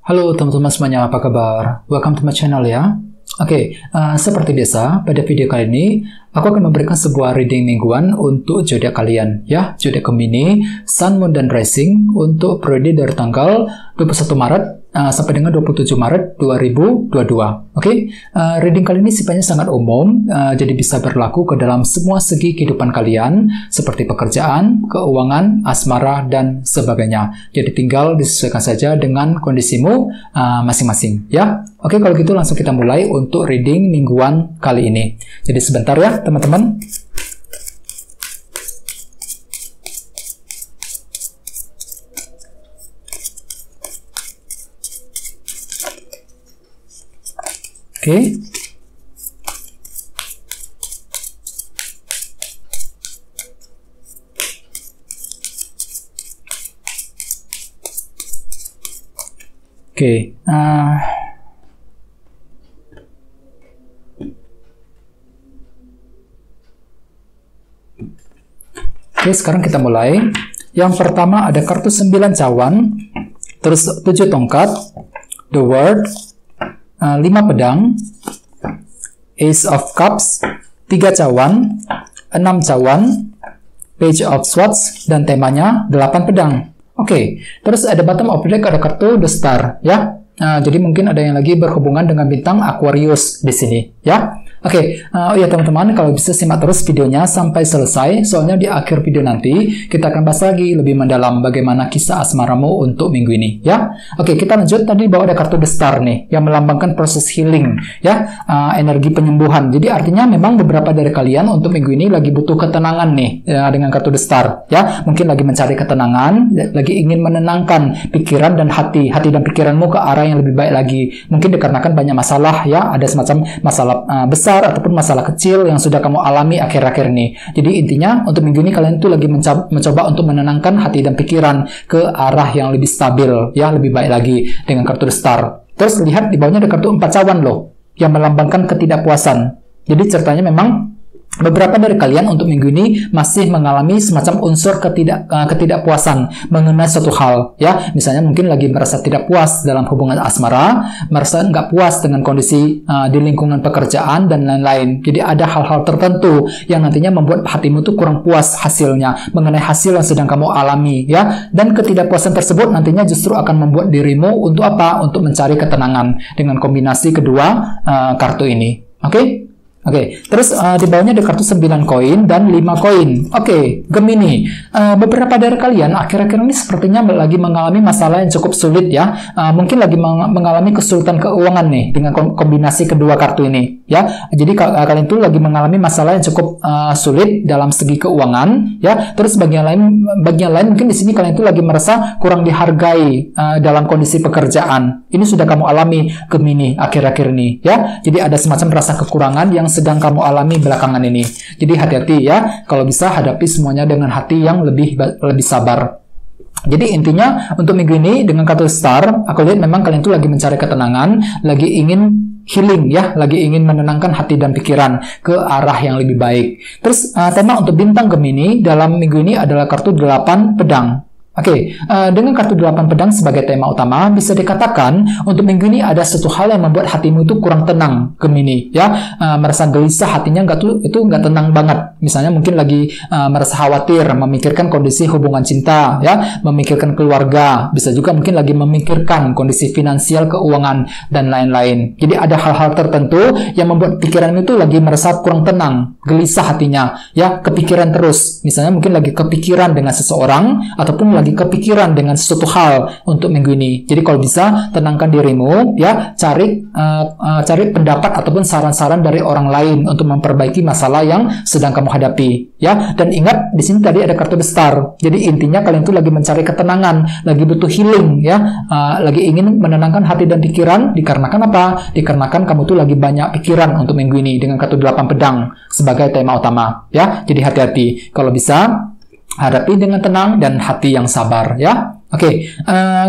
Halo teman-teman semuanya, apa kabar? Welcome to my channel ya. Seperti biasa, pada video kali ini aku akan memberikan sebuah reading mingguan untuk zodiak kalian ya, zodiak Gemini, Sun, Moon, dan Rising untuk periode dari tanggal 21 Maret sampai dengan 27 Maret 2022. Reading kali ini sifatnya sangat umum, jadi bisa berlaku ke dalam semua segi kehidupan kalian, seperti pekerjaan, keuangan, asmara, dan sebagainya. Jadi tinggal disesuaikan saja dengan kondisimu masing-masing ya. Kalau gitu langsung kita mulai untuk reading mingguan kali ini. Jadi sebentar ya teman-teman. Sekarang kita mulai. Yang pertama ada kartu 9 cawan, terus 7 tongkat, The World, 5 pedang, Ace of Cups, 3 cawan, 6 cawan, Page of Swords, dan temanya 8 pedang. Terus ada bottom of deck ada kartu The Star ya. Jadi mungkin ada yang lagi berhubungan dengan bintang Aquarius di sini ya. Teman-teman, kalau bisa simak terus videonya sampai selesai, soalnya di akhir video nanti kita akan bahas lagi lebih mendalam bagaimana kisah asmaramu untuk minggu ini ya. Kita lanjut. Tadi bawa ada kartu The Star nih yang melambangkan proses healing ya, energi penyembuhan. Jadi artinya memang beberapa dari kalian untuk minggu ini lagi butuh ketenangan nih ya, dengan kartu The Star ya. Mungkin lagi mencari ketenangan, lagi ingin menenangkan pikiran dan hati dan pikiranmu ke arah yang lebih baik lagi. Mungkin dikarenakan banyak masalah ya, ada semacam masalah besar ataupun masalah kecil yang sudah kamu alami akhir-akhir ini. Jadi intinya untuk minggu ini kalian tuh lagi mencoba untuk menenangkan hati dan pikiran ke arah yang lebih stabil ya, lebih baik lagi dengan kartu The Star. Terus lihat di bawahnya ada kartu 4 cawan loh yang melambangkan ketidakpuasan. Jadi ceritanya memang beberapa dari kalian untuk minggu ini masih mengalami semacam unsur ketidakpuasan mengenai suatu hal ya. Misalnya mungkin lagi merasa tidak puas dalam hubungan asmara, merasa nggak puas dengan kondisi di lingkungan pekerjaan dan lain-lain. Jadi ada hal-hal tertentu yang nantinya membuat hatimu tuh kurang puas hasilnya mengenai hasil yang sedang kamu alami ya. Dan ketidakpuasan tersebut nantinya justru akan membuat dirimu untuk apa? Untuk mencari ketenangan dengan kombinasi kedua kartu ini. Terus di bawahnya ada kartu 9 koin dan 5 koin. Gemini, beberapa dari kalian akhir-akhir ini sepertinya lagi mengalami masalah yang cukup sulit ya. Mungkin lagi mengalami kesulitan keuangan nih dengan kombinasi kedua kartu ini ya. Jadi kalian itu lagi mengalami masalah yang cukup sulit dalam segi keuangan ya. Terus bagian lain mungkin di sini kalian itu lagi merasa kurang dihargai dalam kondisi pekerjaan. Ini sudah kamu alami Gemini akhir-akhir ini ya. Jadi ada semacam rasa kekurangan yang sedang kamu alami belakangan ini. Jadi hati-hati ya, kalau bisa hadapi semuanya dengan hati yang lebih sabar. Jadi intinya untuk minggu ini dengan kartu Star, aku lihat memang kalian tuh lagi mencari ketenangan, lagi ingin healing ya, lagi ingin menenangkan hati dan pikiran ke arah yang lebih baik. Terus tema untuk bintang Gemini dalam minggu ini adalah kartu 8 pedang. Dengan kartu 8 pedang sebagai tema utama, bisa dikatakan untuk minggu ini ada satu hal yang membuat hatimu itu kurang tenang, Gemini ya. Merasa gelisah, hatinya nggak tenang banget. Misalnya mungkin lagi merasa khawatir, memikirkan kondisi hubungan cinta ya, memikirkan keluarga, bisa juga mungkin lagi memikirkan kondisi finansial, keuangan, dan lain-lain. Jadi ada hal-hal tertentu yang membuat pikiran itu lagi merasa kurang tenang, gelisah hatinya ya, kepikiran terus. Misalnya mungkin lagi kepikiran dengan seseorang ataupun lagi kepikiran dengan sesuatu hal untuk minggu ini. Jadi kalau bisa tenangkan dirimu ya, cari pendapat ataupun saran-saran dari orang lain untuk memperbaiki masalah yang sedang kamu hadapi ya. Dan ingat di sini tadi ada kartu The Star. Jadi intinya kalian tuh lagi mencari ketenangan, lagi butuh healing ya, lagi ingin menenangkan hati dan pikiran. Dikarenakan apa? Dikarenakan kamu tuh lagi banyak pikiran untuk minggu ini dengan kartu 8 pedang sebagai tema utama ya. Jadi hati-hati, kalau bisa hadapi dengan tenang dan hati yang sabar ya.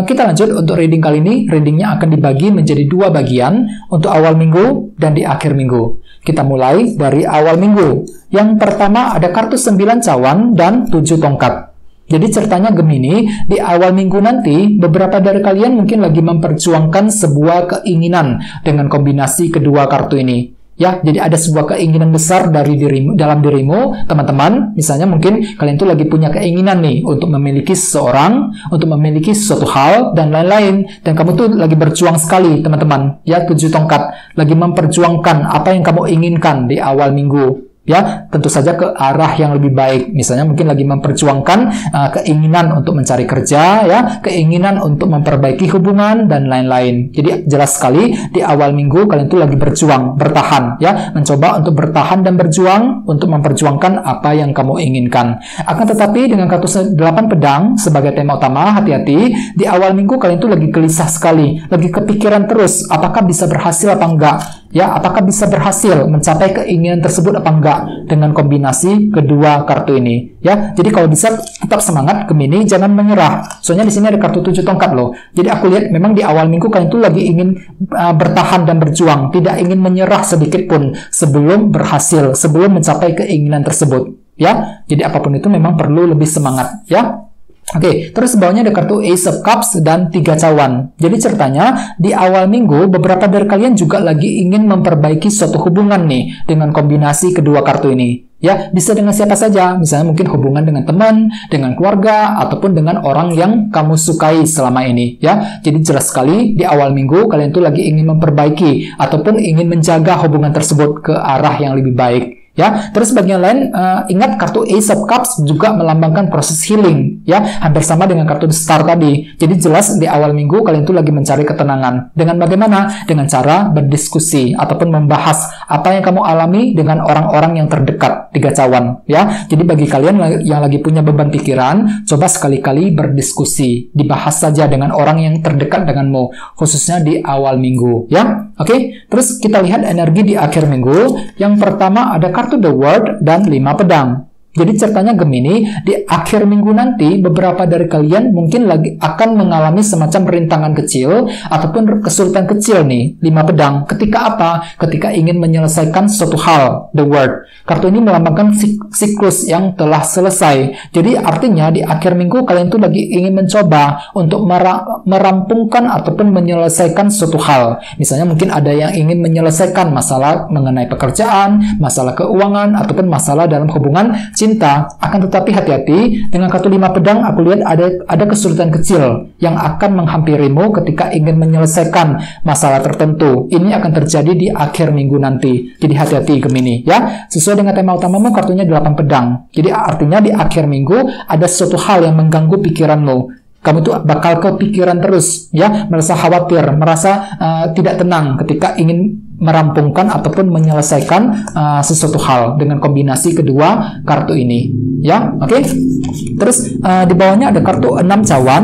Kita lanjut untuk reading kali ini. Readingnya akan dibagi menjadi 2 bagian untuk awal minggu dan di akhir minggu. Kita mulai dari awal minggu. Yang pertama ada kartu 9 cawan dan 7 tongkat. Jadi ceritanya Gemini, di awal minggu nanti, beberapa dari kalian mungkin lagi memperjuangkan sebuah keinginan dengan kombinasi kedua kartu ini. Ya, jadi ada sebuah keinginan besar dari dalam dirimu, teman-teman. Misalnya mungkin kalian tuh lagi punya keinginan nih untuk memiliki seseorang, untuk memiliki sesuatu hal, dan lain-lain. Dan kamu tuh lagi berjuang sekali, teman-teman. Ya, 7 tongkat. Lagi memperjuangkan apa yang kamu inginkan di awal minggu. Ya, tentu saja ke arah yang lebih baik. Misalnya mungkin lagi memperjuangkan keinginan untuk mencari kerja, ya, keinginan untuk memperbaiki hubungan dan lain-lain. Jadi jelas sekali di awal minggu kalian tuh lagi berjuang, bertahan, ya, mencoba untuk bertahan dan berjuang untuk memperjuangkan apa yang kamu inginkan. Akan tetapi dengan kartu 8 pedang sebagai tema utama, hati-hati, di awal minggu kalian tuh lagi gelisah sekali, lagi kepikiran terus, apakah bisa berhasil apa enggak? Ya, apakah bisa berhasil mencapai keinginan tersebut apa enggak dengan kombinasi kedua kartu ini? Ya, jadi kalau bisa tetap semangat Gemini, jangan menyerah. Soalnya di sini ada kartu 7 tongkat loh. Jadi aku lihat memang di awal minggu kalian tuh lagi ingin bertahan dan berjuang, tidak ingin menyerah sedikit pun sebelum berhasil, sebelum mencapai keinginan tersebut. Ya, jadi apapun itu memang perlu lebih semangat. Ya. Oke, terus bawahnya ada kartu Ace of Cups dan 3 cawan. Jadi ceritanya, di awal minggu, beberapa dari kalian juga lagi ingin memperbaiki suatu hubungan nih, dengan kombinasi kedua kartu ini. Ya, bisa dengan siapa saja, misalnya mungkin hubungan dengan teman, dengan keluarga, ataupun dengan orang yang kamu sukai selama ini. Ya, jadi jelas sekali, di awal minggu, kalian tuh lagi ingin memperbaiki, ataupun ingin menjaga hubungan tersebut ke arah yang lebih baik. Ya, terus bagian lain, ingat kartu Ace of Cups juga melambangkan proses healing, ya, hampir sama dengan kartu The Star tadi. Jadi jelas di awal minggu kalian tuh lagi mencari ketenangan. Dengan bagaimana? Dengan cara berdiskusi ataupun membahas apa yang kamu alami dengan orang-orang yang terdekat, 3 cawan, ya. Jadi bagi kalian yang lagi punya beban pikiran, coba sekali-kali berdiskusi, dibahas saja dengan orang yang terdekat denganmu, khususnya di awal minggu, ya. Oke, terus kita lihat energi di akhir minggu. Yang pertama ada kartu The World dan 5 pedang. Jadi ceritanya Gemini, di akhir minggu nanti beberapa dari kalian mungkin lagi akan mengalami semacam rintangan kecil ataupun kesulitan kecil nih, 5 pedang. Ketika apa? Ketika ingin menyelesaikan suatu hal, The World. Kartu ini melambangkan siklus yang telah selesai. Jadi artinya di akhir minggu kalian tuh lagi ingin mencoba untuk merampungkan ataupun menyelesaikan suatu hal. Misalnya mungkin ada yang ingin menyelesaikan masalah mengenai pekerjaan, masalah keuangan, ataupun masalah dalam hubungan cinta. Akan tetapi hati-hati, dengan kartu 5 pedang aku lihat ada kesulitan kecil yang akan menghampirimu ketika ingin menyelesaikan masalah tertentu. Ini akan terjadi di akhir minggu nanti. Jadi hati-hati Gemini, ya. Sesuai dengan tema utamamu, kartunya 8 pedang. Jadi artinya di akhir minggu ada sesuatu hal yang mengganggu pikiranmu. Kamu tuh bakal kepikiran terus, ya, merasa khawatir, merasa tidak tenang ketika ingin merampungkan ataupun menyelesaikan sesuatu hal dengan kombinasi kedua kartu ini, ya. Oke. Terus di bawahnya ada kartu 6 cawan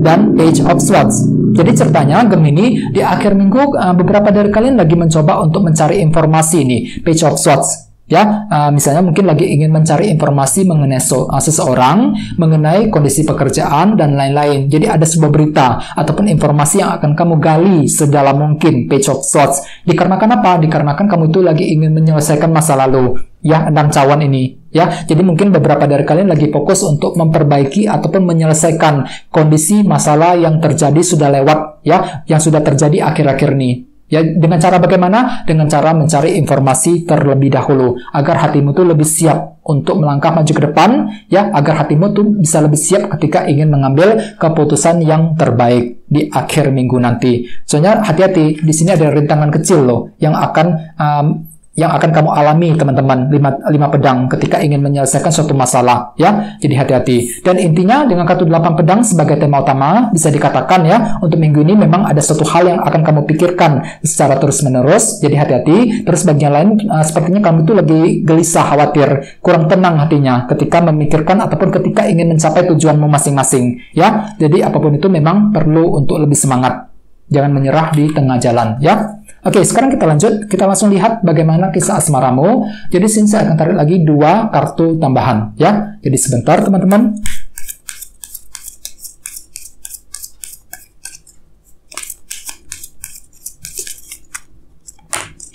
dan Page of Swords. Jadi ceritanya Gemini, di akhir minggu beberapa dari kalian lagi mencoba untuk mencari informasi nih, Page of Swords. Ya, misalnya mungkin lagi ingin mencari informasi mengenai seseorang, mengenai kondisi pekerjaan, dan lain-lain. Jadi ada sebuah berita ataupun informasi yang akan kamu gali sedalam mungkin, Page of Swords. Dikarenakan apa? Dikarenakan kamu itu lagi ingin menyelesaikan masa lalu. Ya, 6 cawan ini. Ya, jadi mungkin beberapa dari kalian lagi fokus untuk memperbaiki ataupun menyelesaikan kondisi masalah yang terjadi sudah lewat, ya, yang sudah terjadi akhir-akhir ini. Ya, dengan cara bagaimana? Dengan cara mencari informasi terlebih dahulu agar hatimu tuh lebih siap untuk melangkah maju ke depan, ya, agar hatimu tuh bisa lebih siap ketika ingin mengambil keputusan yang terbaik di akhir minggu nanti. Soalnya hati-hati, di sini ada rintangan kecil loh yang akan kamu alami, teman-teman, 5 pedang ketika ingin menyelesaikan suatu masalah, ya. Jadi hati-hati. Dan intinya dengan kartu 8 pedang sebagai tema utama, bisa dikatakan ya, untuk minggu ini memang ada suatu hal yang akan kamu pikirkan secara terus-menerus. Jadi hati-hati. Terus bagian lain sepertinya kamu itu lagi gelisah, khawatir, kurang tenang hatinya ketika memikirkan ataupun ketika ingin mencapai tujuanmu masing-masing, ya. Jadi apapun itu memang perlu untuk lebih semangat. Jangan menyerah di tengah jalan, ya. Oke, sekarang kita lanjut. Kita langsung lihat bagaimana kisah asmaramu. Jadi sini saya akan tarik lagi 2 kartu tambahan, ya. Jadi sebentar, teman-teman.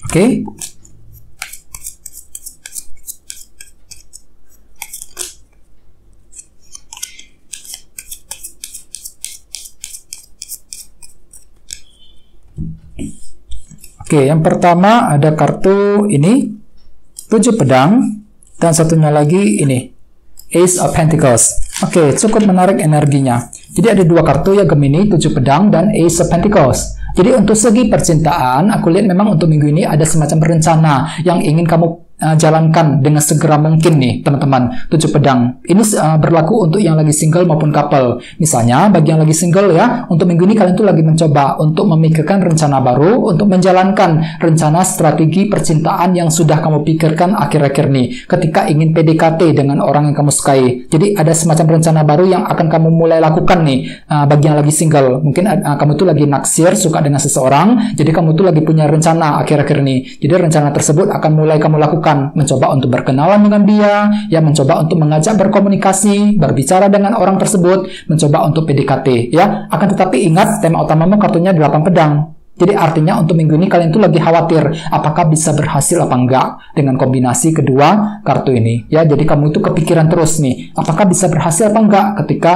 Oke. Oke, yang pertama ada kartu ini 7 pedang dan satunya lagi ini Ace of Pentacles. Oke, cukup menarik energinya. Jadi ada dua kartu ya Gemini, 7 pedang dan Ace of Pentacles. Jadi untuk segi percintaan, aku lihat memang untuk minggu ini ada semacam rencana yang ingin kamu jalankan dengan segera mungkin nih teman-teman. 7 pedang ini berlaku untuk yang lagi single maupun couple. Misalnya bagi yang lagi single ya, untuk minggu ini kalian tuh lagi mencoba untuk memikirkan rencana baru untuk menjalankan rencana strategi percintaan yang sudah kamu pikirkan akhir-akhir nih ketika ingin PDKT dengan orang yang kamu sukai. Jadi ada semacam rencana baru yang akan kamu mulai lakukan nih bagi yang lagi single. Mungkin kamu tuh lagi naksir, suka dengan seseorang, jadi kamu tuh lagi punya rencana akhir-akhir ini. Jadi rencana tersebut akan mulai kamu lakukan, mencoba untuk berkenalan dengan dia, ya mencoba untuk mengajak berkomunikasi, berbicara dengan orang tersebut, mencoba untuk PDKT, ya. Akan tetapi ingat, tema utamamu kartunya 8 pedang. Jadi artinya untuk minggu ini kalian tuh lagi khawatir apakah bisa berhasil apa enggak dengan kombinasi kedua kartu ini, ya. Jadi kamu itu kepikiran terus nih, apakah bisa berhasil apa enggak ketika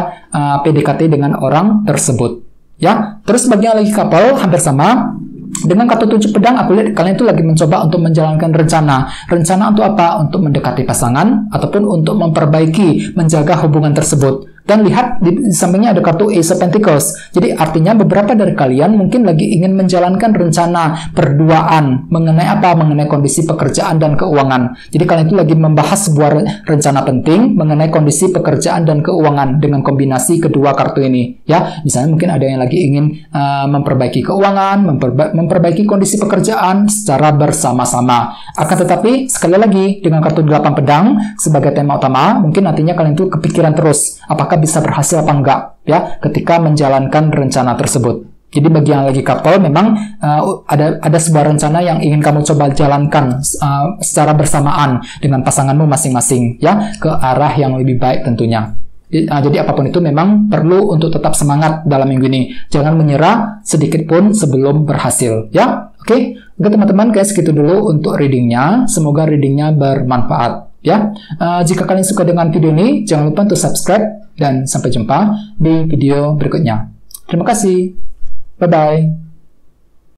PDKT dengan orang tersebut, ya. Terus bagi yang lagi couple hampir sama. Dengan kartu 7 pedang, aku lihat kalian itu lagi mencoba untuk menjalankan rencana. Rencana untuk apa? Untuk mendekati pasangan, ataupun untuk memperbaiki, menjaga hubungan tersebut. Dan lihat di sampingnya ada kartu Ace of Pentacles. Jadi artinya beberapa dari kalian mungkin lagi ingin menjalankan rencana berduaan mengenai apa? Mengenai kondisi pekerjaan dan keuangan. Jadi kalian itu lagi membahas sebuah rencana penting mengenai kondisi pekerjaan dan keuangan dengan kombinasi kedua kartu ini. Ya, misalnya mungkin ada yang lagi ingin memperbaiki keuangan, memperbaiki kondisi pekerjaan secara bersama-sama. Akan tetapi sekali lagi dengan kartu 8 pedang sebagai tema utama, mungkin nantinya kalian itu kepikiran terus apakah bisa berhasil apa enggak ya ketika menjalankan rencana tersebut. Jadi bagi yang lagi couple memang ada sebuah rencana yang ingin kamu coba jalankan secara bersamaan dengan pasanganmu masing-masing ya ke arah yang lebih baik tentunya. Jadi apapun itu memang perlu untuk tetap semangat dalam minggu ini. Jangan menyerah sedikit pun sebelum berhasil ya. Oke teman-teman, kayak segitu dulu untuk readingnya. Semoga readingnya bermanfaat ya. Jika kalian suka dengan video ini, jangan lupa untuk subscribe dan sampai jumpa di video berikutnya. Terima kasih. Bye-bye.